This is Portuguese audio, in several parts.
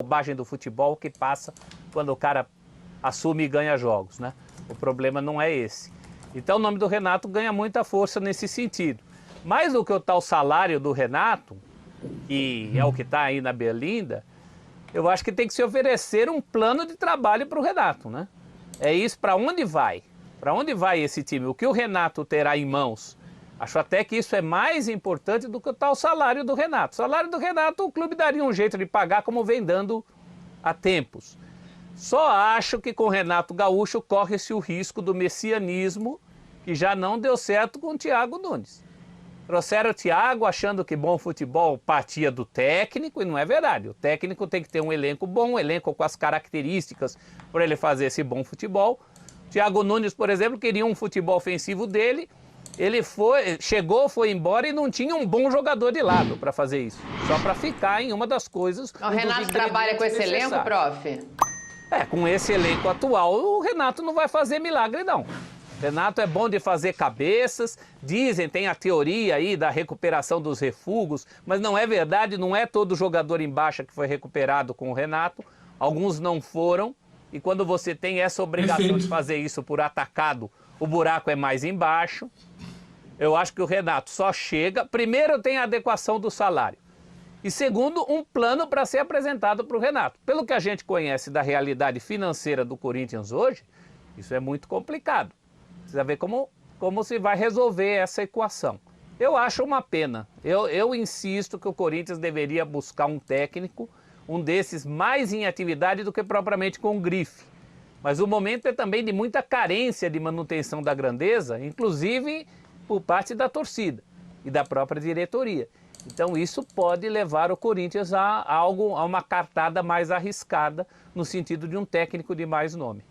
bobagem do futebol que passa quando o cara assume e ganha jogos, né? O problema não é esse. Então o nome do Renato ganha muita força nesse sentido. Mais do que o tal salário do Renato, que é o que está aí na Berlinda, eu acho que tem que se oferecer um plano de trabalho para o Renato, né? É isso, para onde vai? Para onde vai esse time? O que o Renato terá em mãos? Acho até que isso é mais importante do que o tal salário do Renato. O salário do Renato, o clube daria um jeito de pagar, como vem dando há tempos. Só acho que com o Renato Gaúcho corre-se o risco do messianismo, que já não deu certo com o Thiago Nunes. Trouxeram o Thiago achando que bom futebol partia do técnico, e não é verdade. O técnico tem que ter um elenco bom, um elenco com as características para ele fazer esse bom futebol. O Thiago Nunes, por exemplo, queria um futebol ofensivo dele. Ele chegou, foi embora e não tinha um bom jogador de lado para fazer isso. Só para ficar em uma das coisas... O Renato trabalha com esse elenco, prof? Com esse elenco atual, o Renato não vai fazer milagre, não. O Renato é bom de fazer cabeças, dizem, tem a teoria aí da recuperação dos refugos, mas não é verdade, não é todo jogador em baixa que foi recuperado com o Renato, alguns não foram, e quando você tem essa obrigação de fazer isso por atacado, o buraco é mais embaixo. Eu acho que o Renato só chega... Primeiro, tem a adequação do salário. E segundo, um plano para ser apresentado para o Renato. Pelo que a gente conhece da realidade financeira do Corinthians hoje, isso é muito complicado. Precisa ver como se vai resolver essa equação. Eu acho uma pena. Eu insisto que o Corinthians deveria buscar um técnico, um desses mais em atividade do que propriamente com grife. Mas o momento é também de muita carência de manutenção da grandeza, inclusive por parte da torcida e da própria diretoria. Então isso pode levar o Corinthians a uma cartada mais arriscada no sentido de um técnico de mais nome.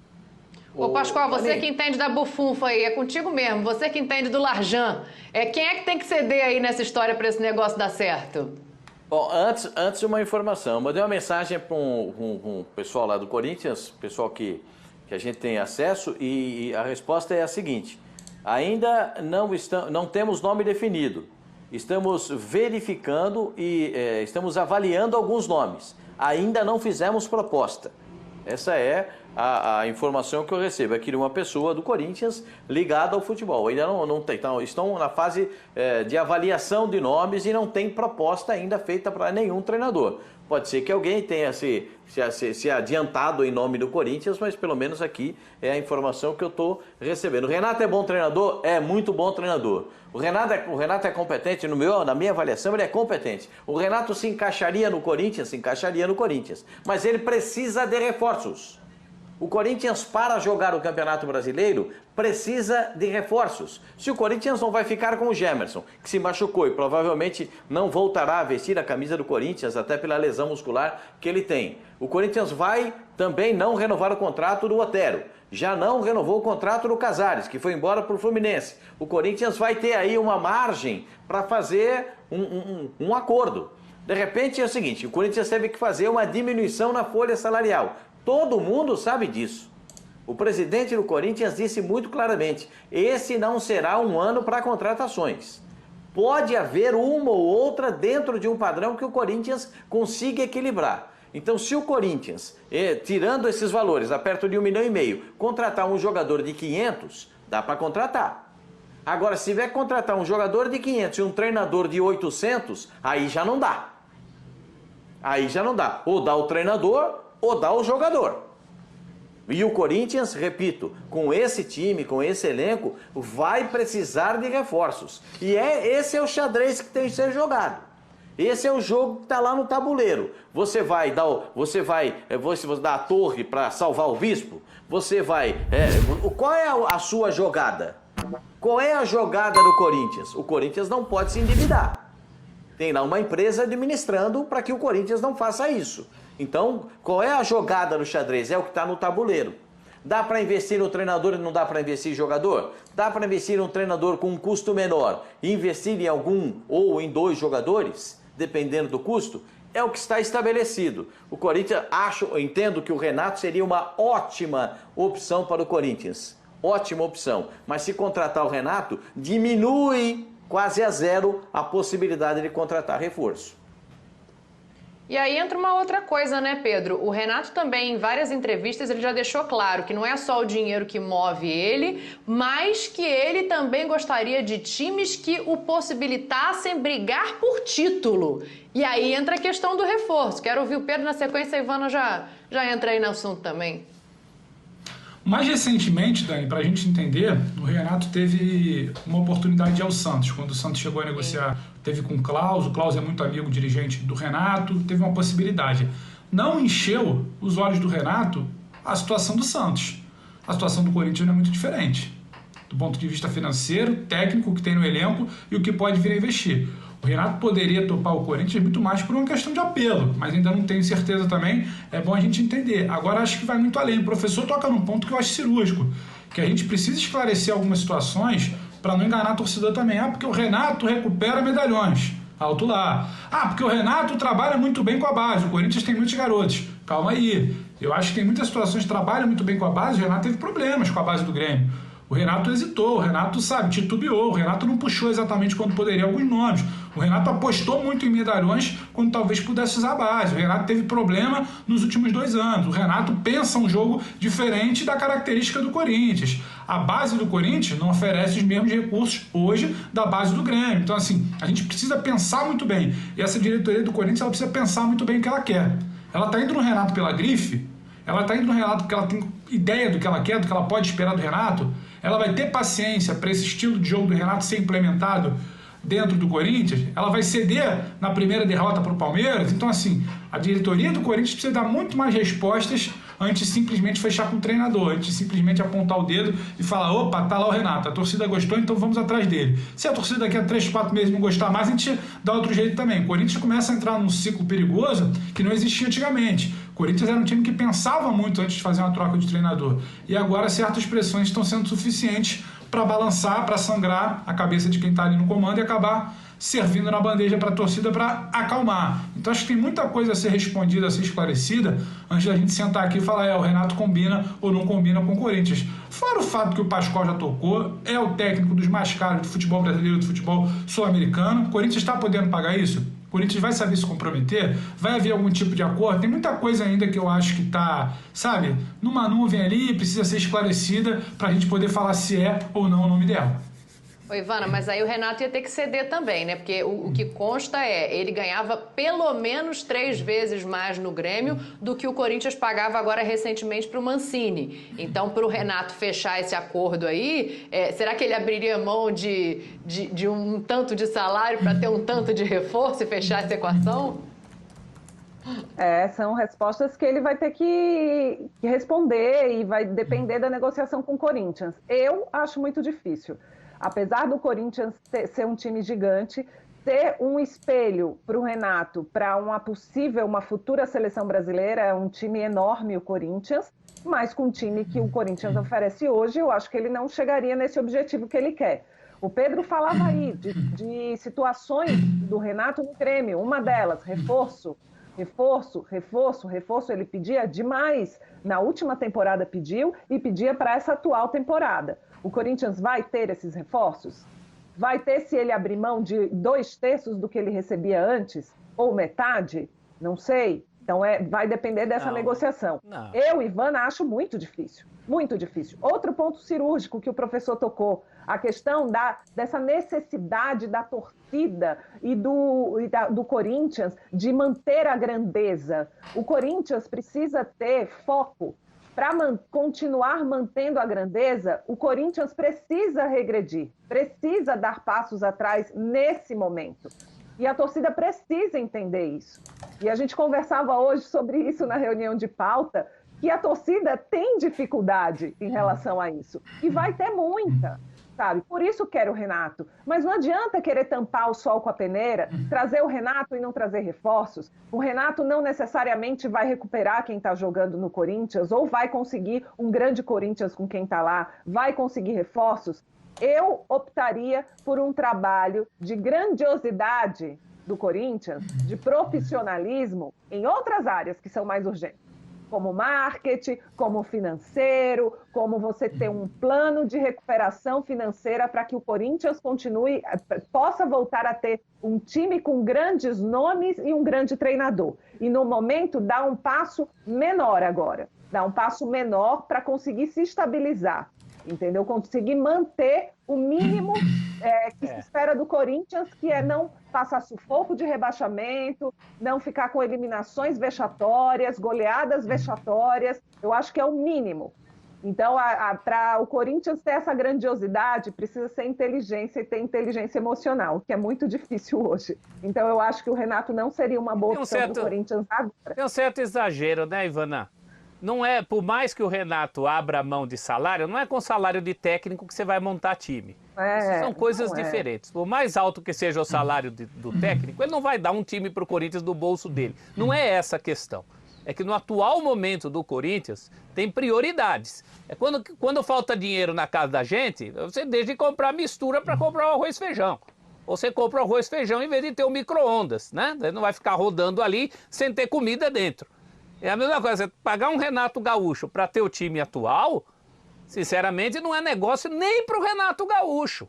Ô Pascoal, você que entende da bufunfa aí, é contigo mesmo, você que entende do Larjan, quem é que tem que ceder aí nessa história para esse negócio dar certo? Bom, antes uma informação, eu mandei uma mensagem para um pessoal lá do Corinthians, pessoal que a gente tem acesso, e a resposta é a seguinte: ainda não temos nome definido, estamos verificando e estamos avaliando alguns nomes, ainda não fizemos proposta. Essa é a informação que eu recebo aqui de uma pessoa do Corinthians ligada ao futebol. Ainda não tem, estão na fase de avaliação de nomes e não tem proposta ainda feita para nenhum treinador. Pode ser que alguém tenha se adiantado em nome do Corinthians, mas pelo menos aqui é a informação que eu estou recebendo. O Renato é bom treinador? É muito bom treinador. O Renato é competente, na minha avaliação ele é competente. O Renato se encaixaria no Corinthians? Se encaixaria no Corinthians. Mas ele precisa de reforços. O Corinthians, para jogar o Campeonato Brasileiro, precisa de reforços. Se o Corinthians não vai ficar com o Gemerson, que se machucou e provavelmente não voltará a vestir a camisa do Corinthians, até pela lesão muscular que ele tem. O Corinthians vai também não renovar o contrato do Otero. Já não renovou o contrato do Casares, que foi embora para o Fluminense. O Corinthians vai ter aí uma margem para fazer um acordo. De repente é o seguinte, o Corinthians teve que fazer uma diminuição na folha salarial. Todo mundo sabe disso. O presidente do Corinthians disse muito claramente, esse não será um ano para contratações. Pode haver uma ou outra dentro de um padrão que o Corinthians consiga equilibrar. Então, se o Corinthians, tirando esses valores, a perto de 1,5 milhão, contratar um jogador de 500, dá para contratar. Agora, se tiver que contratar um jogador de 500 e um treinador de 800, aí já não dá. Aí já não dá. Ou dá o treinador ou dá o jogador. E o Corinthians, repito, com esse time, com esse elenco, vai precisar de reforços. E esse é o xadrez que tem que ser jogado. Esse é o jogo que está lá no tabuleiro. Você vai dar a torre para salvar o bispo? Você vai... qual é a sua jogada? Qual é a jogada do Corinthians? O Corinthians não pode se endividar. Tem lá uma empresa administrando para que o Corinthians não faça isso. Então, qual é a jogada do xadrez? É o que está no tabuleiro. Dá para investir no treinador e não dá para investir em jogador? Dá para investir num treinador com um custo menor e investir em algum ou em 2 jogadores, dependendo do custo? É o que está estabelecido. O Corinthians, entendo que o Renato seria uma ótima opção para o Corinthians. Ótima opção. Mas se contratar o Renato, diminui quase a zero a possibilidade de contratar reforço. E aí entra uma outra coisa, né, Pedro? O Renato também, em várias entrevistas, ele já deixou claro que não é só o dinheiro que move ele, mas que ele também gostaria de times que o possibilitassem brigar por título. E aí entra a questão do reforço. Quero ouvir o Pedro na sequência, a Ivana já entra aí no assunto também. Mais recentemente, Dani, para a gente entender, o Renato teve uma oportunidade de ir ao Santos. Quando o Santos chegou a negociar, teve com o Klaus é muito amigo, dirigente do Renato, teve uma possibilidade. Não encheu os olhos do Renato a situação do Santos. A situação do Corinthians não é muito diferente, do ponto de vista financeiro, técnico, que tem no elenco e o que pode vir a investir. O Renato poderia topar o Corinthians muito mais por uma questão de apelo, mas ainda não tenho certeza também, é bom a gente entender. Agora acho que vai muito além. O professor toca num ponto que eu acho cirúrgico, que a gente precisa esclarecer algumas situações para não enganar a torcida também. Ah, porque o Renato recupera medalhões. Alto lá. Ah, porque o Renato trabalha muito bem com a base, o Corinthians tem muitos garotos. Calma aí. Eu acho que tem muitas situações que trabalham muito bem com a base, o Renato teve problemas com a base do Grêmio. O Renato hesitou, o Renato, titubeou, o Renato não puxou exatamente quando poderia alguns nomes. O Renato apostou muito em medalhões quando talvez pudesse usar a base. O Renato teve problema nos últimos 2 anos. O Renato pensa um jogo diferente da característica do Corinthians. A base do Corinthians não oferece os mesmos recursos hoje da base do Grêmio. Então, assim, a gente precisa pensar muito bem. E essa diretoria do Corinthians, ela precisa pensar muito bem o que ela quer. Ela está indo no Renato pela grife, ela está indo no Renato porque ela tem ideia do que ela quer, do que ela pode esperar do Renato. Ela vai ter paciência para esse estilo de jogo do Renato ser implementado dentro do Corinthians? Ela vai ceder na primeira derrota para o Palmeiras? Então, assim, a diretoria do Corinthians precisa dar muito mais respostas antes de simplesmente fechar com o treinador, antes de simplesmente apontar o dedo e falar, opa, tá lá o Renato, a torcida gostou, então vamos atrás dele. Se a torcida daqui a 3, 4 meses não gostar mais, a gente dá outro jeito também. O Corinthians começa a entrar num ciclo perigoso que não existia antigamente. O Corinthians era um time que pensava muito antes de fazer uma troca de treinador. E agora certas pressões estão sendo suficientes para balançar, para sangrar a cabeça de quem está ali no comando e acabar servindo na bandeja para a torcida para acalmar. Então acho que tem muita coisa a ser respondida, a ser esclarecida, antes da gente sentar aqui e falar, o Renato combina ou não combina com o Corinthians. Fora o fato que o Pascoal já tocou, é o técnico dos mais caros do futebol brasileiro, do futebol sul-americano. O Corinthians está podendo pagar isso? O Corinthians vai saber se comprometer? Vai haver algum tipo de acordo? Tem muita coisa ainda que eu acho que está, sabe, numa nuvem ali, precisa ser esclarecida para a gente poder falar se é ou não o nome dela. Ô, Ivana, mas aí o Renato ia ter que ceder também, né? Porque o que consta ele ganhava pelo menos 3 vezes mais no Grêmio do que o Corinthians pagava agora recentemente para o Mancini. Então, para o Renato fechar esse acordo aí, será que ele abriria mão de um tanto de salário para ter um tanto de reforço e fechar essa equação? São respostas que ele vai ter que responder e vai depender da negociação com o Corinthians. Eu acho muito difícil. Apesar do Corinthians ser um time gigante, ser um espelho para o Renato, para uma futura seleção brasileira, é um time enorme o Corinthians, mas com o time que o Corinthians oferece hoje, eu acho que ele não chegaria nesse objetivo que ele quer. O Pedro falava aí de situações do Renato no Grêmio, uma delas, reforço, ele pedia demais. Na última temporada pediu e pedia para essa atual temporada. O Corinthians vai ter esses reforços? Vai ter se ele abrir mão de 2/3 do que ele recebia antes? Ou metade? Não sei. Então vai depender dessa negociação. Não. Eu, Ivana, acho muito difícil. Muito difícil. Outro ponto cirúrgico que o professor tocou, a questão dessa necessidade da torcida e do Corinthians de manter a grandeza. O Corinthians precisa ter foco. Para continuar mantendo a grandeza, o Corinthians precisa regredir, precisa dar passos atrás nesse momento. E a torcida precisa entender isso. E a gente conversava hoje sobre isso na reunião de pauta, que a torcida tem dificuldade em relação a isso. E vai ter muita, sabe? Por isso quero o Renato. Mas não adianta querer tampar o sol com a peneira, trazer o Renato e não trazer reforços. O Renato não necessariamente vai recuperar quem está jogando no Corinthians, ou vai conseguir um grande Corinthians com quem está lá, vai conseguir reforços. Eu optaria por um trabalho de grandiosidade do Corinthians, de profissionalismo, em outras áreas que são mais urgentes. como marketing, como financeiro, como você ter um plano de recuperação financeira para que o Corinthians possa voltar a ter um time com grandes nomes e um grande treinador. E no momento dá um passo menor agora, dá um passo menor para conseguir se estabilizar, entendeu? Conseguir manter o mínimo que se espera do Corinthians, que é não passar sufoco de rebaixamento, não ficar com eliminações vexatórias, goleadas vexatórias. Eu acho que é o mínimo. Então, para o Corinthians ter essa grandiosidade, precisa ser inteligência e ter inteligência emocional, que é muito difícil hoje. Então, eu acho que o Renato não seria uma boa opção para o Corinthians agora. Tem um certo exagero, né, Ivana? Não é, por mais que o Renato abra mão de salário, não é com salário de técnico que você vai montar time. São coisas diferentes. Por mais alto que seja o salário do técnico, ele não vai dar um time para o Corinthians do bolso dele. Não é essa a questão. É que no atual momento do Corinthians tem prioridades. É quando falta dinheiro na casa da gente, você deixa de comprar mistura para comprar o arroz e feijão. Ou você compra o arroz e feijão em vez de ter o micro-ondas, né? Você não vai ficar rodando ali sem ter comida dentro. É a mesma coisa, você pagar um Renato Gaúcho para ter o time atual, sinceramente, não é negócio nem para o Renato Gaúcho.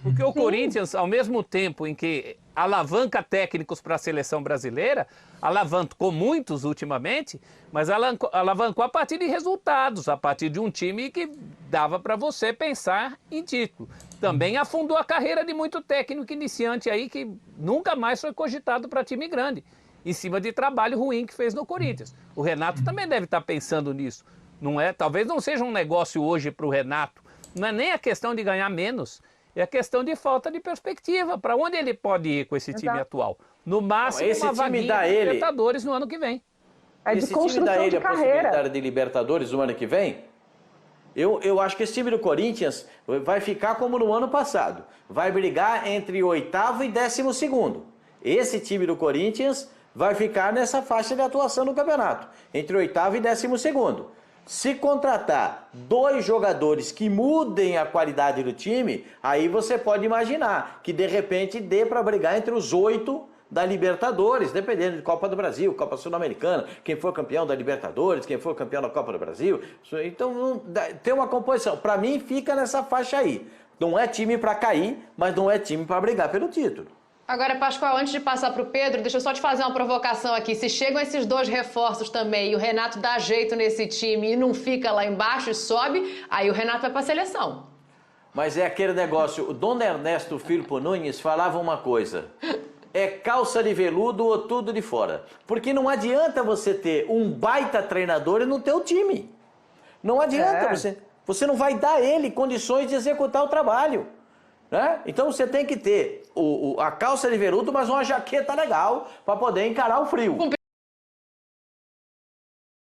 Porque o Corinthians, ao mesmo tempo em que alavanca técnicos para a seleção brasileira, alavancou muitos ultimamente, mas alavancou a partir de resultados, a partir de um time que dava para você pensar em título. Também afundou a carreira de muito técnico iniciante aí que nunca mais foi cogitado para time grande, em cima de trabalho ruim que fez no Corinthians. O Renato também deve estar pensando nisso. Não é? Talvez não seja um negócio hoje para o Renato. Não é nem a questão de ganhar menos, é a questão de falta de perspectiva. Para onde ele pode ir com esse time atual? No máximo, uma vaguinha de Libertadores no ano que vem. Esse time dá ele a possibilidade de Libertadores no ano que vem? Eu acho que esse time do Corinthians vai ficar como no ano passado. Vai brigar entre 8º e 12º. Esse time do Corinthians vai ficar nessa faixa de atuação no campeonato, entre 8º e 12º. Se contratar 2 jogadores que mudem a qualidade do time, aí você pode imaginar que de repente dê para brigar entre os 8 da Libertadores, dependendo de Copa do Brasil, Copa Sul-Americana, quem for campeão da Libertadores, quem for campeão da Copa do Brasil. Então tem uma composição. Para mim fica nessa faixa aí. Não é time para cair, mas não é time para brigar pelo título. Agora, Pascoal, antes de passar para o Pedro, deixa eu só te fazer uma provocação aqui. Se chegam esses 2 reforços também e o Renato dá jeito nesse time e não fica lá embaixo e sobe, aí o Renato vai para a seleção. Mas é aquele negócio, o Dom Ernesto Firpo Nunes falava uma coisa, é calça de veludo ou tudo de fora. Porque não adianta você ter um baita treinador e não ter o time. Não adianta, você não vai dar ele condições de executar o trabalho. Né? Então você tem que ter a calça de veludo, mas uma jaqueta legal para poder encarar o frio.